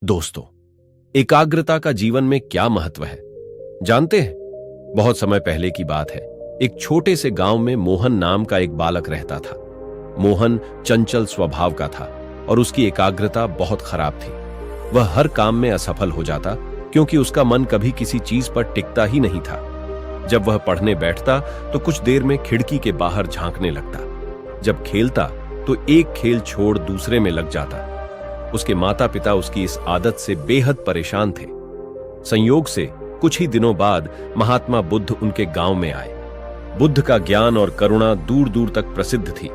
दोस्तों, एकाग्रता का जीवन में क्या महत्व है जानते हैं? बहुत समय पहले की बात है। एक छोटे से गांव में मोहन नाम का एक बालक रहता था। मोहन चंचल स्वभाव का था और उसकी एकाग्रता बहुत खराब थी। वह हर काम में असफल हो जाता क्योंकि उसका मन कभी किसी चीज पर टिकता ही नहीं था। जब वह पढ़ने बैठता तो कुछ देर में खिड़की के बाहर झांकने लगता। जब खेलता तो एक खेल छोड़ दूसरे में लग जाता। उसके माता पिता उसकी इस आदत से बेहद परेशान थे। संयोग से कुछ ही दिनों बाद महात्मा बुद्ध उनके गांव में आए। बुद्ध का ज्ञान और करुणा दूर दूर तक प्रसिद्ध थी।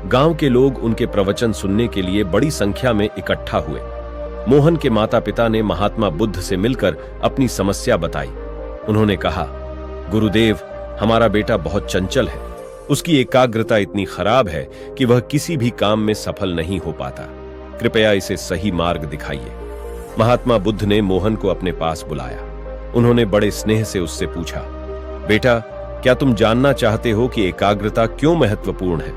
गांव के लोग उनके प्रवचन सुनने के लिए बड़ी संख्या में इकट्ठा हुए। मोहन के माता पिता ने महात्मा बुद्ध से मिलकर अपनी समस्या बताई। उन्होंने कहा, गुरुदेव, हमारा बेटा बहुत चंचल है। उसकी एकाग्रता इतनी खराब है कि वह किसी भी काम में सफल नहीं हो पाता। कृपया इसे सही मार्ग दिखाइए। महात्मा बुद्ध ने मोहन को अपने पास बुलाया। उन्होंने बड़े स्नेह से उससे पूछा, बेटा, क्या तुम जानना चाहते हो कि एकाग्रता क्यों महत्वपूर्ण है?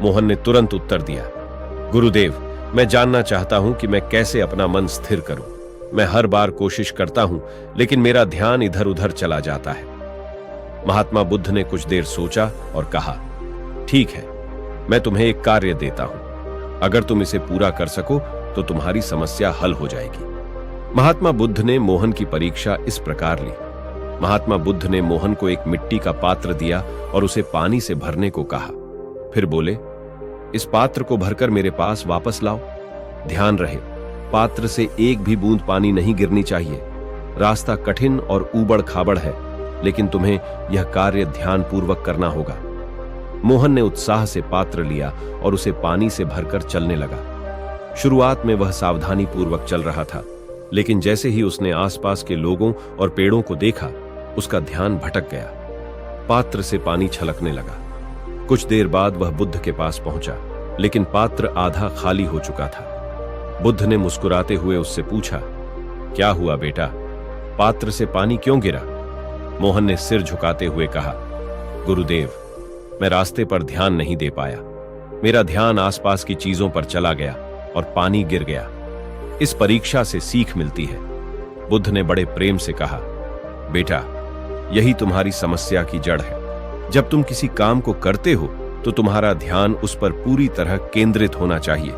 मोहन ने तुरंत उत्तर दिया, गुरुदेव, मैं जानना चाहता हूं कि मैं कैसे अपना मन स्थिर करूं। मैं हर बार कोशिश करता हूं, लेकिन मेरा ध्यान इधर उधर चला जाता है। महात्मा बुद्ध ने कुछ देर सोचा और कहा, ठीक है, मैं तुम्हें एक कार्य देता हूं। अगर तुम इसे पूरा कर सको तो तुम्हारी समस्या हल हो जाएगी। महात्मा बुद्ध ने मोहन की परीक्षा इस प्रकार ली। महात्मा बुद्ध ने मोहन को एक मिट्टी का पात्र दिया और उसे पानी से भरने को कहा। फिर बोले, इस पात्र को भरकर मेरे पास वापस लाओ। ध्यान रहे, पात्र से एक भी बूंद पानी नहीं गिरनी चाहिए। रास्ता कठिन और ऊबड़ खाबड़ है, लेकिन तुम्हें यह कार्य ध्यानपूर्वक करना होगा। मोहन ने उत्साह से पात्र लिया और उसे पानी से भरकर चलने लगा। शुरुआत में वह सावधानी पूर्वक चल रहा था, लेकिन जैसे ही उसने आसपास के लोगों और पेड़ों को देखा, उसका ध्यान भटक गया। पात्र से पानी छलकने लगा। कुछ देर बाद वह बुद्ध के पास पहुंचा, लेकिन पात्र आधा खाली हो चुका था। बुद्ध ने मुस्कुराते हुए उससे पूछा, क्या हुआ बेटा, पात्र से पानी क्यों गिरा? मोहन ने सिर झुकाते हुए कहा, गुरुदेव, मैं रास्ते पर ध्यान नहीं दे पाया। मेरा ध्यान आसपास की चीजों पर चला गया और पानी गिर गया। इस परीक्षा से सीख मिलती है। बुद्ध ने बड़े प्रेम से कहा, बेटा, यही तुम्हारी समस्या की जड़ है। जब तुम किसी काम को करते हो तो तुम्हारा ध्यान उस पर पूरी तरह केंद्रित होना चाहिए।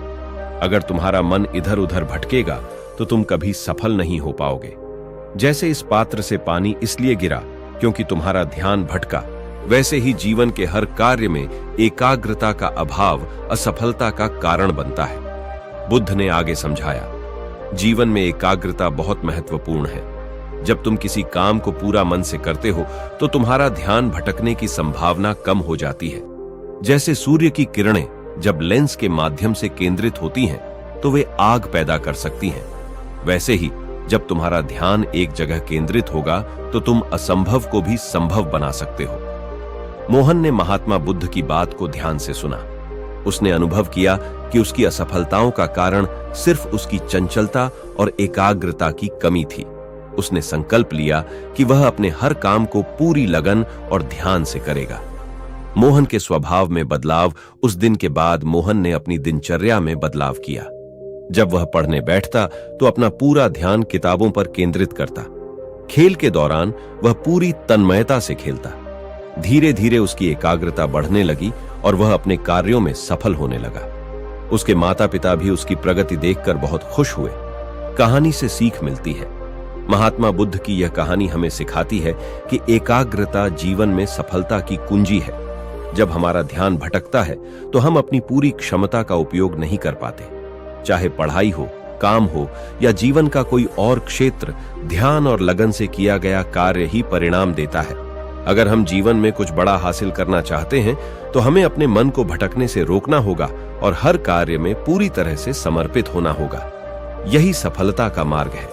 अगर तुम्हारा मन इधर उधर भटकेगा तो तुम कभी सफल नहीं हो पाओगे। जैसे इस पात्र से पानी इसलिए गिरा क्योंकि तुम्हारा ध्यान भटका, वैसे ही जीवन के हर कार्य में एकाग्रता का अभाव असफलता का कारण बनता है। बुद्ध ने आगे समझाया, जीवन में एकाग्रता बहुत महत्वपूर्ण है। जब तुम किसी काम को पूरा मन से करते हो तो तुम्हारा ध्यान भटकने की संभावना कम हो जाती है। जैसे सूर्य की किरणें जब लेंस के माध्यम से केंद्रित होती हैं तो वे आग पैदा कर सकती हैं, वैसे ही जब तुम्हारा ध्यान एक जगह केंद्रित होगा तो तुम असंभव को भी संभव बना सकते हो। मोहन ने महात्मा बुद्ध की बात को ध्यान से सुना। उसने अनुभव किया कि उसकी असफलताओं का कारण सिर्फ उसकी चंचलता और एकाग्रता की कमी थी। उसने संकल्प लिया कि वह अपने हर काम को पूरी लगन और ध्यान से करेगा। मोहन के स्वभाव में बदलाव। उस दिन के बाद मोहन ने अपनी दिनचर्या में बदलाव किया। जब वह पढ़ने बैठता तो अपना पूरा ध्यान किताबों पर केंद्रित करता। खेल के दौरान वह पूरी तन्मयता से खेलता। धीरे धीरे उसकी एकाग्रता बढ़ने लगी और वह अपने कार्यों में सफल होने लगा। उसके माता पिता भी उसकी प्रगति देखकर बहुत खुश हुए। कहानी से सीख मिलती है। महात्मा बुद्ध की यह कहानी हमें सिखाती है कि एकाग्रता जीवन में सफलता की कुंजी है। जब हमारा ध्यान भटकता है तो हम अपनी पूरी क्षमता का उपयोग नहीं कर पाते। चाहे पढ़ाई हो, काम हो या जीवन का कोई और क्षेत्र, ध्यान और लगन से किया गया कार्य ही परिणाम देता है। अगर हम जीवन में कुछ बड़ा हासिल करना चाहते हैं तो हमें अपने मन को भटकने से रोकना होगा और हर कार्य में पूरी तरह से समर्पित होना होगा। यही सफलता का मार्ग है।